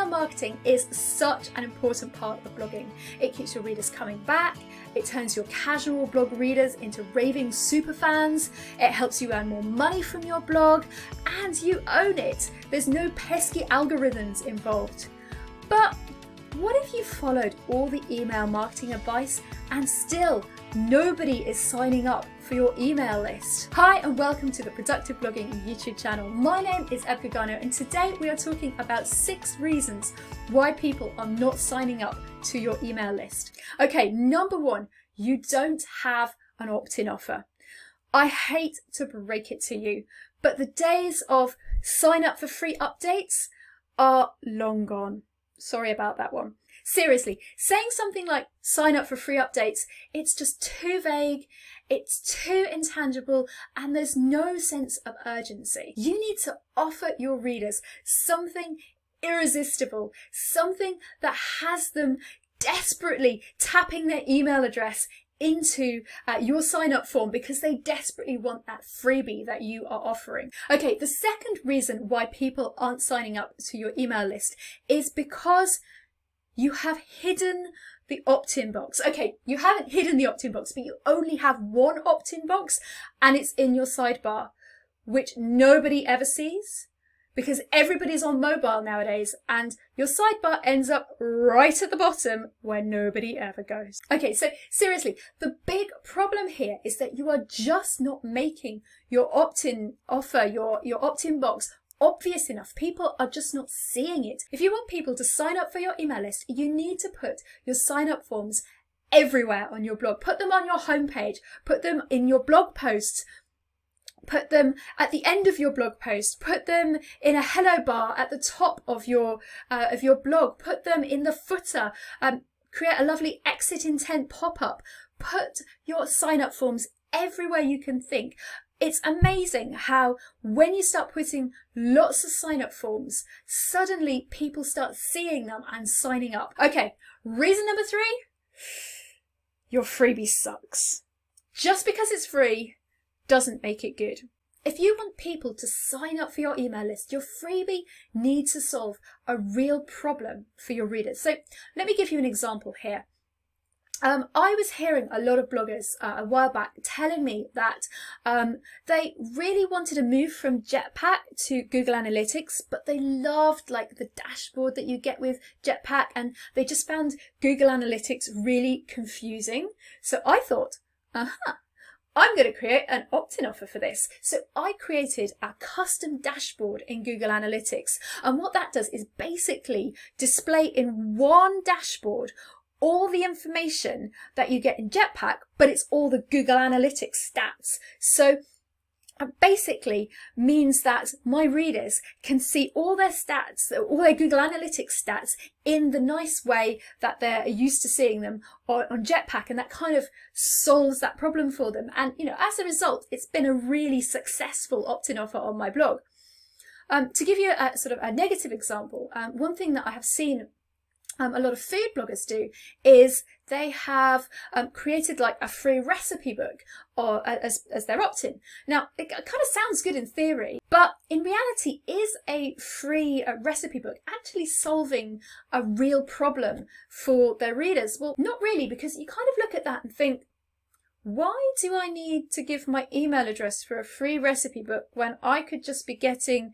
email marketing is such an important part of blogging. It keeps your readers coming back, it turns your casual blog readers into raving superfans, it helps you earn more money from your blog, and you own it. There's no pesky algorithms involved. But what if you followed all the email marketing advice and still nobody is signing up for your email list? Hi and welcome to the Productive Blogging YouTube channel. My name is Eb Gagano and today we are talking about 6 reasons why people are not signing up to your email list. Okay, number 1, you don't have an opt-in offer. I hate to break it to you, but the days of sign up for free updates are long gone. Sorry about that one. Seriously, saying something like sign up for free updates, it's just too vague, it's too intangible, and there's no sense of urgency. You need to offer your readers something irresistible, something that has them desperately tapping their email address into your sign up form because they desperately want that freebie that you are offering. Okay, the second reason why people aren't signing up to your email list is because you have hidden the opt-in box. Okay, you haven't hidden the opt-in box, but you only have one opt-in box and it's in your sidebar, which nobody ever sees because everybody's on mobile nowadays and your sidebar ends up right at the bottom where nobody ever goes. Okay, so seriously, the big problem here is that you are just not making your opt-in offer, your opt-in box obvious enough. People are just not seeing it. If you want people to sign up for your email list, you need to put your sign up forms everywhere on your blog. Put them on your homepage, put them in your blog posts, put them at the end of your blog post, put them in a hello bar at the top of your blog, put them in the footer, create a lovely exit intent pop-up, put your sign up forms everywhere you can think. It's amazing how when you start putting lots of sign up forms, suddenly people start seeing them and signing up. Okay, reason number 3, your freebie sucks. Just because it's free doesn't make it good. If you want people to sign up for your email list, your freebie needs to solve a real problem for your readers. So let me give you an example here. I was hearing a lot of bloggers a while back telling me that they really wanted to move from Jetpack to Google Analytics, but they loved like the dashboard that you get with Jetpack and they just found Google Analytics really confusing. So I thought, I'm going to create an opt-in offer for this. So I created a custom dashboard in Google Analytics. And what that does is basically display in one dashboard all the information that you get in Jetpack, but it's all the Google Analytics stats. So it basically means that my readers can see all their stats, all their Google Analytics stats in the nice way that they're used to seeing them on Jetpack, and that kind of solves that problem for them. And you know, as a result, it's been a really successful opt-in offer on my blog. To give you a sort of a negative example, one thing that I have seen a lot of food bloggers do is they have created like a free recipe book or as their opt-in. Now, it kind of sounds good in theory, but in reality, is a free recipe book actually solving a real problem for their readers? Well, not really, because you kind of look at that and think, why do I need to give my email address for a free recipe book when I could just be getting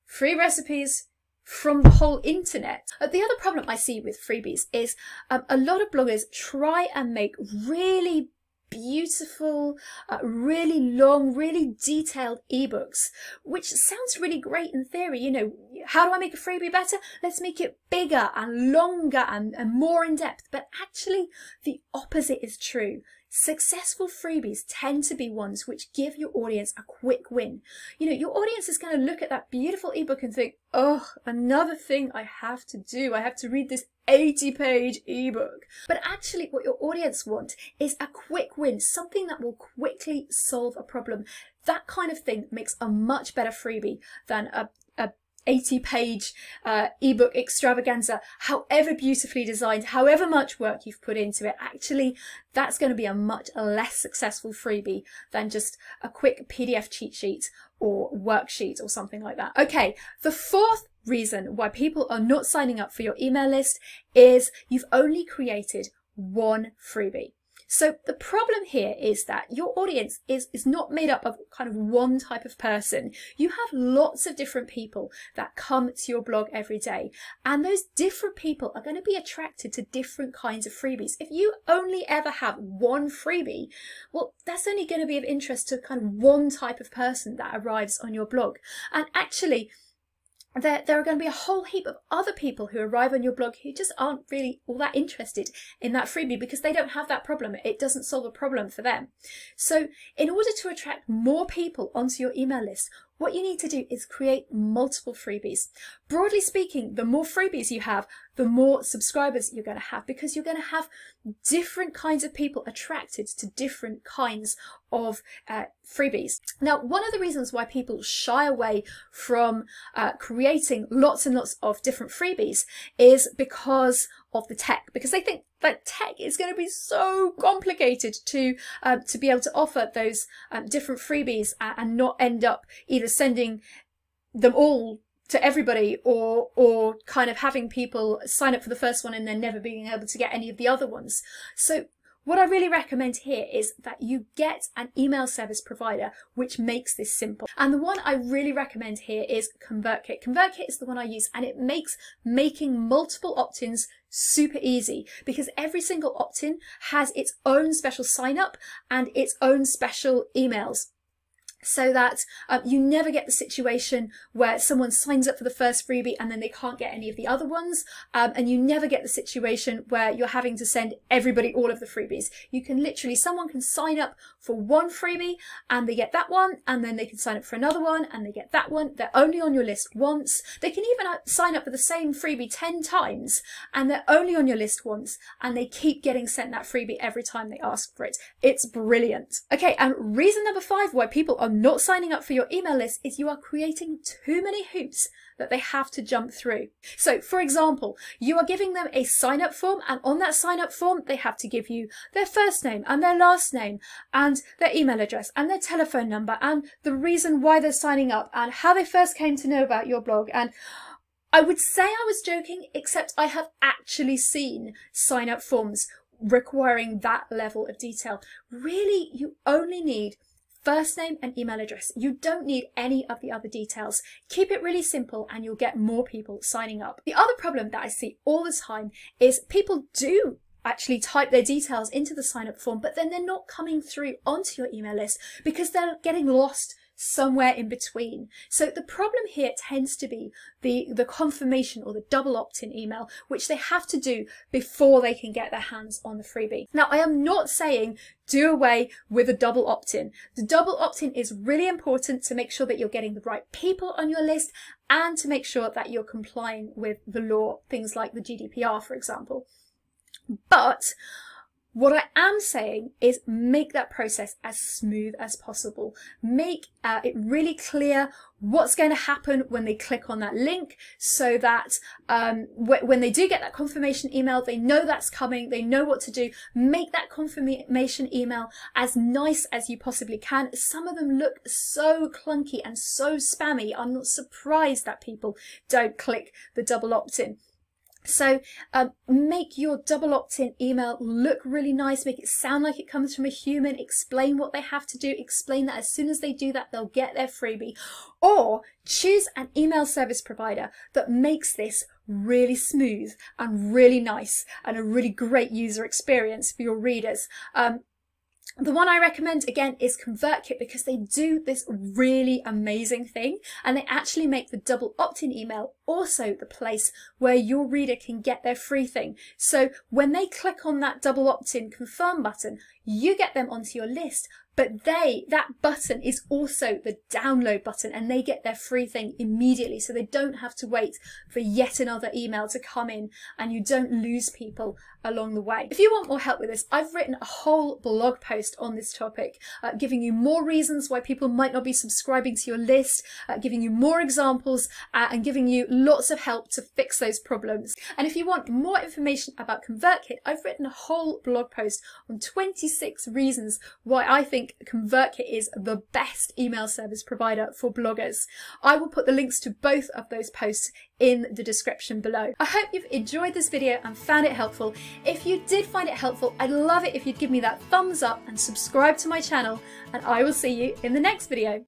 free recipes from the whole internet? The other problem I see with freebies is a lot of bloggers try and make really beautiful, really long, really detailed ebooks, which sounds really great in theory. You know, how do I make a freebie better? Let's make it bigger and longer and more in depth. But actually, the opposite is true. Successful freebies tend to be ones which give your audience a quick win. You know, your audience is going to look at that beautiful ebook and think, oh, another thing I have to do. I have to read this 80-page ebook. But actually what your audience want is a quick win, something that will quickly solve a problem. That kind of thing makes a much better freebie than a 80-page ebook extravaganza, however beautifully designed, however much work you've put into it. Actually, that's going to be a much less successful freebie than just a quick PDF cheat sheet or worksheet or something like that. Okay, the fourth reason why people are not signing up for your email list is you've only created one freebie. So the problem here is that your audience is not made up of kind of one type of person. You have lots of different people that come to your blog every day, and those different people are going to be attracted to different kinds of freebies. If you only ever have one freebie, well, that's only going to be of interest to kind of one type of person that arrives on your blog. And actually, there are going to be a whole heap of other people who arrive on your blog who just aren't really all that interested in that freebie because they don't have that problem. It doesn't solve a problem for them. So in order to attract more people onto your email list, what you need to do is create multiple freebies. Broadly speaking, the more freebies you have, the more subscribers you're going to have, because you're going to have different kinds of people attracted to different kinds of freebies. Now, one of the reasons why people shy away from creating lots and lots of different freebies is because of the tech, because they think that tech is going to be so complicated to be able to offer those different freebies and not end up either sending them all to everybody or kind of having people sign up for the first one and then never being able to get any of the other ones. So what I really recommend here is that you get an email service provider which makes this simple. And the one I really recommend here is ConvertKit. ConvertKit is the one I use, and it makes making multiple opt-ins super easy because every single opt-in has its own special sign up and its own special emails. So that you never get the situation where someone signs up for the first freebie and then they can't get any of the other ones, and you never get the situation where you're having to send everybody all of the freebies. You can literally, someone can sign up for one freebie and they get that one, and then they can sign up for another one and they get that one. They're only on your list once. They can even sign up for the same freebie 10 times and they're only on your list once, and they keep getting sent that freebie every time they ask for it. It's brilliant. Okay, and reason number 5 why people are not signing up for your email list is you are creating too many hoops that they have to jump through. So for example, you are giving them a sign up form, and on that sign up form they have to give you their first name and their last name and their email address and their telephone number and the reason why they're signing up and how they first came to know about your blog. And I would say I was joking, except I have actually seen sign up forms requiring that level of detail. Really, you only need first name and email address. You don't need any of the other details. Keep it really simple and you'll get more people signing up. The other problem that I see all the time is people do actually type their details into the sign up form, but then they're not coming through onto your email list because they're getting lost somewhere in between. So the problem here tends to be the confirmation or the double opt-in email, which they have to do before they can get their hands on the freebie. Now, I am not saying do away with a double opt-in. The double opt-in is really important to make sure that you're getting the right people on your list and to make sure that you're complying with the law, things like the GDPR, for example. But what I am saying is make that process as smooth as possible. Make it really clear what's going to happen when they click on that link, so that when they do get that confirmation email, they know that's coming, they know what to do. Make that confirmation email as nice as you possibly can. Some of them look so clunky and so spammy. I'm not surprised that people don't click the double opt-in. So make your double opt-in email look really nice, make it sound like it comes from a human, explain what they have to do, explain that as soon as they do that, they'll get their freebie. Or choose an email service provider that makes this really smooth and really nice and a really great user experience for your readers. The one I recommend, again, is ConvertKit, because they do this really amazing thing and they actually make the double opt-in email also the place where your reader can get their free thing. So when they click on that double opt-in confirm button, you get them onto your list, but that button is also the download button and they get their free thing immediately, so they don't have to wait for yet another email to come in and you don't lose people along the way. If you want more help with this, I've written a whole blog post on this topic, giving you more reasons why people might not be subscribing to your list, giving you more examples and giving you lots of help to fix those problems. And if you want more information about ConvertKit, I've written a whole blog post on 26 reasons why I think ConvertKit is the best email service provider for bloggers. I will put the links to both of those posts in the description below. I hope you've enjoyed this video and found it helpful. If you did find it helpful, I'd love it if you'd give me that thumbs up and subscribe to my channel, and I will see you in the next video.